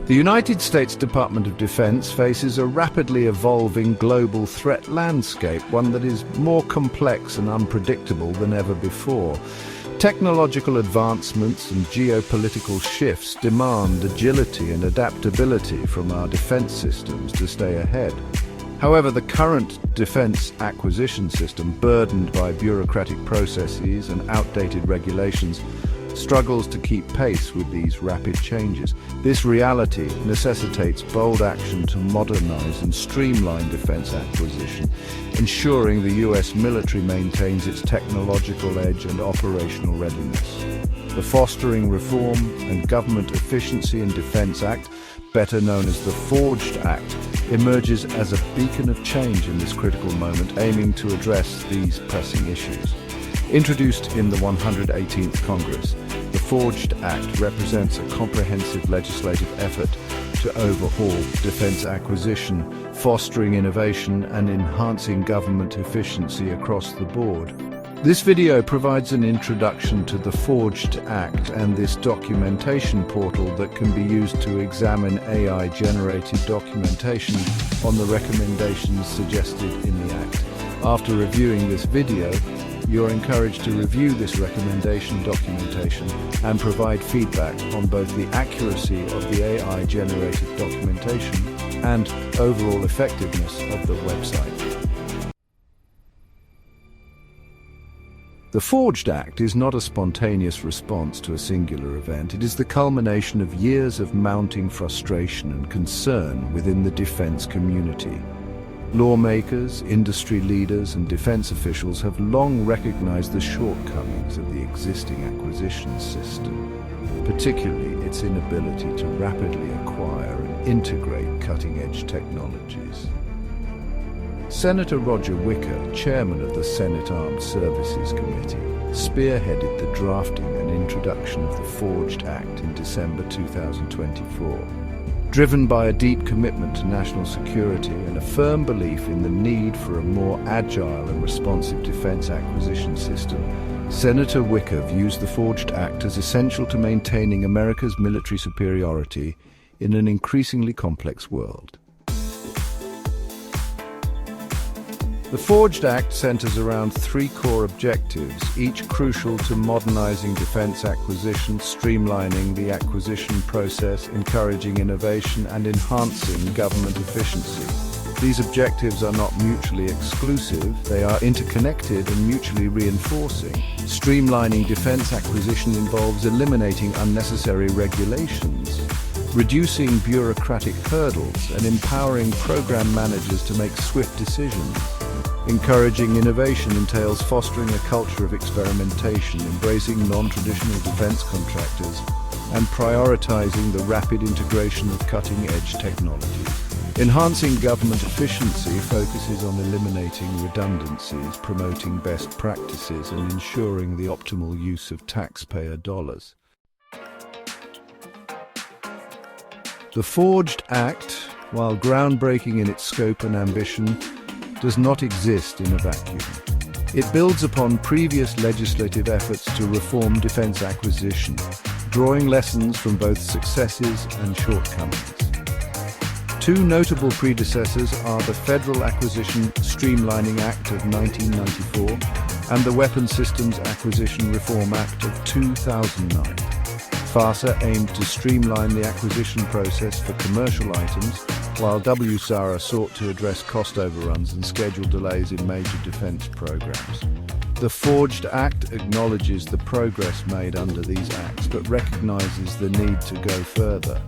The United States Department of Defense faces a rapidly evolving global threat landscape, one that is more complex and unpredictable than ever before. Technological advancements and geopolitical shifts demand agility and adaptability from our defense systems to stay ahead. However, the current defense acquisition system, burdened by bureaucratic processes and outdated regulations, struggles to keep pace with these rapid changes. This reality necessitates bold action to modernize and streamline defense acquisition, ensuring the U.S. military maintains its technological edge and operational readiness. The Fostering Reform and Government Efficiency in Defense Act, better known as the FoRGED Act, emerges as a beacon of change in this critical moment, aiming to address these pressing issues. Introduced in the 118th Congress, the FoRGED Act represents a comprehensive legislative effort to overhaul defense acquisition, fostering innovation and enhancing government efficiency across the board. This video provides an introduction to the FoRGED Act and this documentation portal that can be used to examine AI-generated documentation on the recommendations suggested in the Act. After reviewing this video, you're encouraged to review this recommendation documentation and provide feedback on both the accuracy of the AI-generated documentation and overall effectiveness of the website. The FoRGED Act is not a spontaneous response to a singular event. It is the culmination of years of mounting frustration and concern within the defense community. Lawmakers, industry leaders, and defense officials have long recognized the shortcomings of the existing acquisition system, particularly its inability to rapidly acquire and integrate cutting-edge technologies. Senator Roger Wicker, chairman of the Senate Armed Services Committee, spearheaded the drafting and introduction of the FoRGED Act in December 2024. Driven by a deep commitment to national security and a firm belief in the need for a more agile and responsive defense acquisition system, Senator Wicker views the FoRGED Act as essential to maintaining America's military superiority in an increasingly complex world. The FoRGED Act centers around three core objectives, each crucial to modernizing defense acquisition, streamlining the acquisition process, encouraging innovation, and enhancing government efficiency. These objectives are not mutually exclusive, they are interconnected and mutually reinforcing. Streamlining defense acquisition involves eliminating unnecessary regulations, reducing bureaucratic hurdles, and empowering program managers to make swift decisions. Encouraging innovation entails fostering a culture of experimentation, embracing non-traditional defense contractors, and prioritizing the rapid integration of cutting-edge technologies. Enhancing government efficiency focuses on eliminating redundancies, promoting best practices, and ensuring the optimal use of taxpayer dollars. The FoRGED Act, while groundbreaking in its scope and ambition, does not exist in a vacuum. It builds upon previous legislative efforts to reform defense acquisition, drawing lessons from both successes and shortcomings. Two notable predecessors are the Federal Acquisition Streamlining Act of 1994 and the Weapons Systems Acquisition Reform Act of 2009. FASA aimed to streamline the acquisition process for commercial items, while WSARA sought to address cost overruns and schedule delays in major defense programs. The FoRGED Act acknowledges the progress made under these acts, but recognizes the need to go further,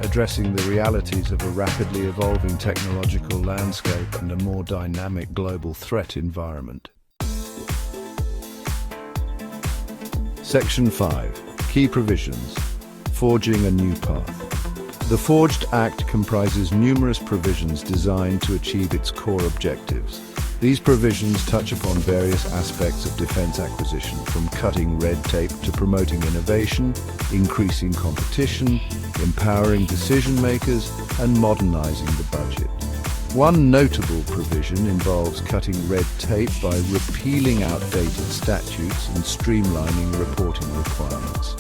addressing the realities of a rapidly evolving technological landscape and a more dynamic global threat environment. Section 5. Key provisions. Forging a new path. The FoRGED Act comprises numerous provisions designed to achieve its core objectives. These provisions touch upon various aspects of defense acquisition, from cutting red tape to promoting innovation, increasing competition, empowering decision-makers, and modernizing the budget. One notable provision involves cutting red tape by repealing outdated statutes and streamlining reporting requirements.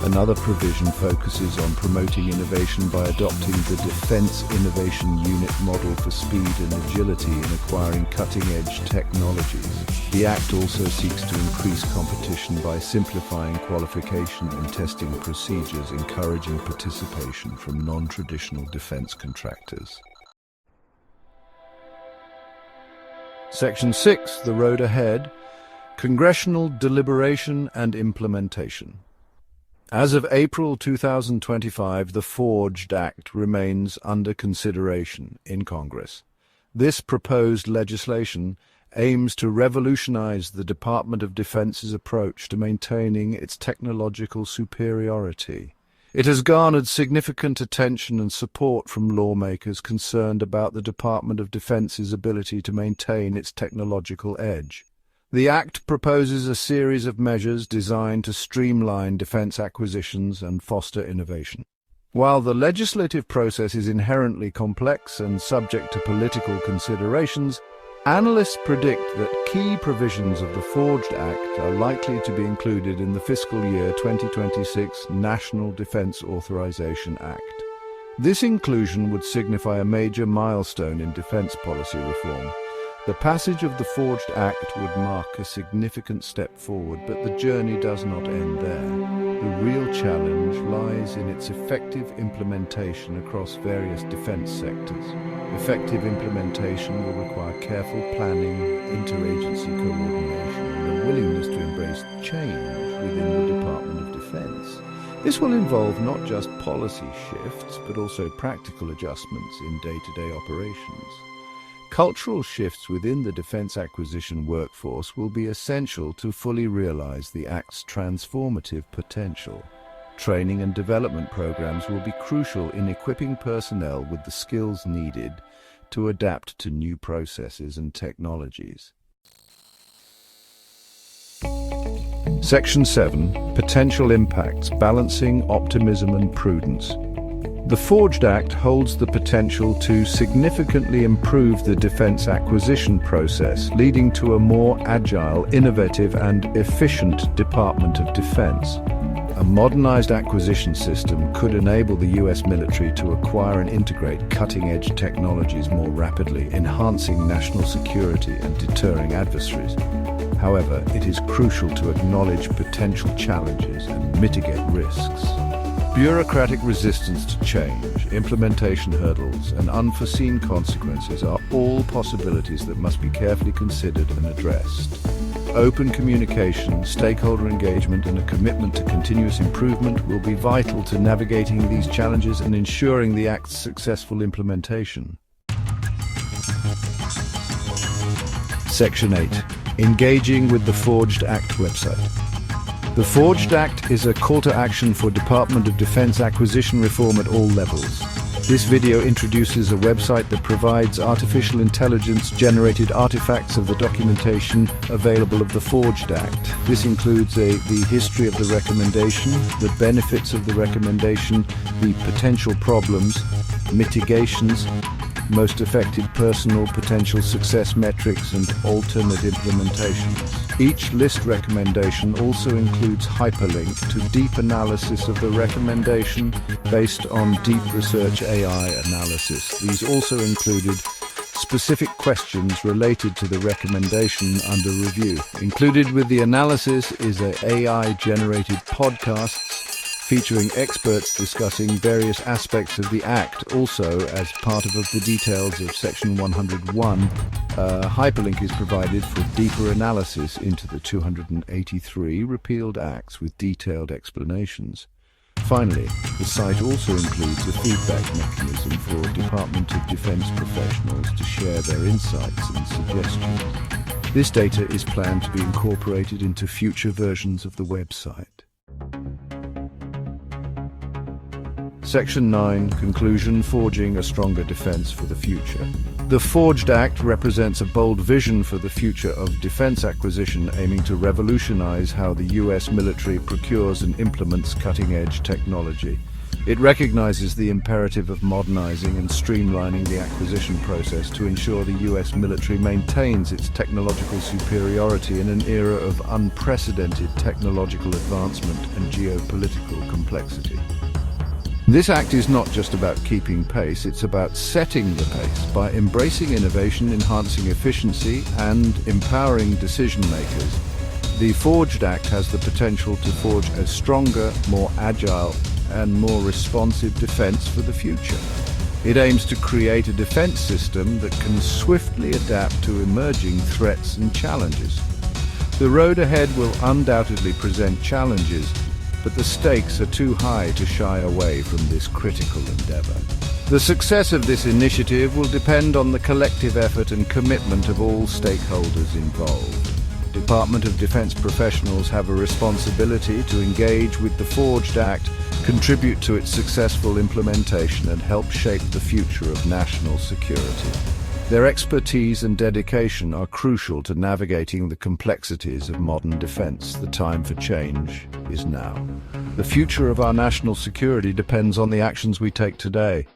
Another provision focuses on promoting innovation by adopting the Defense Innovation Unit model for speed and agility in acquiring cutting-edge technologies. The Act also seeks to increase competition by simplifying qualification and testing procedures, encouraging participation from non-traditional defense contractors. Section 6, the road ahead, Congressional deliberation and implementation. As of April 2025, the FoRGED Act remains under consideration in Congress. This proposed legislation aims to revolutionize the Department of Defense's approach to maintaining its technological superiority. It has garnered significant attention and support from lawmakers concerned about the Department of Defense's ability to maintain its technological edge. The Act proposes a series of measures designed to streamline defense acquisitions and foster innovation. While the legislative process is inherently complex and subject to political considerations, analysts predict that key provisions of the FoRGED Act are likely to be included in the fiscal year 2026 National Defense Authorization Act. This inclusion would signify a major milestone in defense policy reform. The passage of the FoRGED Act would mark a significant step forward, but the journey does not end there. The real challenge lies in its effective implementation across various defense sectors. Effective implementation will require careful planning, interagency coordination, and a willingness to embrace change within the Department of Defense. This will involve not just policy shifts, but also practical adjustments in day-to-day operations. Cultural shifts within the defense acquisition workforce will be essential to fully realize the Act's transformative potential. Training and development programs will be crucial in equipping personnel with the skills needed to adapt to new processes and technologies. Section 7. Potential impacts, balancing optimism and prudence. The FoRGED Act holds the potential to significantly improve the defense acquisition process, leading to a more agile, innovative, and efficient Department of Defense. A modernized acquisition system could enable the U.S. military to acquire and integrate cutting-edge technologies more rapidly, enhancing national security and deterring adversaries. However, it is crucial to acknowledge potential challenges and mitigate risks. Bureaucratic resistance to change, implementation hurdles, and unforeseen consequences are all possibilities that must be carefully considered and addressed. Open communication, stakeholder engagement, and a commitment to continuous improvement will be vital to navigating these challenges and ensuring the Act's successful implementation. Section 8. Engaging with the FoRGED Act website. The FoRGED Act is a call to action for Department of Defense acquisition reform at all levels. This video introduces a website that provides artificial intelligence-generated artifacts of the documentation available of the FoRGED Act. This includes the history of the recommendation, the benefits of the recommendation, the potential problems, mitigations, most effective personal potential success metrics, and alternate implementations. Each list recommendation also includes hyperlink to deep analysis of the recommendation based on deep research AI analysis. These also included specific questions related to the recommendation under review. Included with the analysis is an AI-generated podcasts featuring experts discussing various aspects of the Act. Also, as part of the details of Section 101, a hyperlink is provided for deeper analysis into the 283 repealed acts with detailed explanations. Finally, the site also includes a feedback mechanism for Department of Defense professionals to share their insights and suggestions. This data is planned to be incorporated into future versions of the website. Section 9. Conclusion: Forging a Stronger Defense for the Future. The FoRGED Act represents a bold vision for the future of defense acquisition, aiming to revolutionize how the U.S. military procures and implements cutting-edge technology. It recognizes the imperative of modernizing and streamlining the acquisition process to ensure the US military maintains its technological superiority in an era of unprecedented technological advancement and geopolitical complexity. This act is not just about keeping pace, it's about setting the pace by embracing innovation, enhancing efficiency, and empowering decision-makers. The FoRGED Act has the potential to forge a stronger, more agile, and more responsive defense for the future. It aims to create a defense system that can swiftly adapt to emerging threats and challenges. The road ahead will undoubtedly present challenges, but the stakes are too high to shy away from this critical endeavor. The success of this initiative will depend on the collective effort and commitment of all stakeholders involved. Department of Defense professionals have a responsibility to engage with the FoRGED Act, contribute to its successful implementation, and help shape the future of national security. Their expertise and dedication are crucial to navigating the complexities of modern defense. The time for change is now. The future of our national security depends on the actions we take today.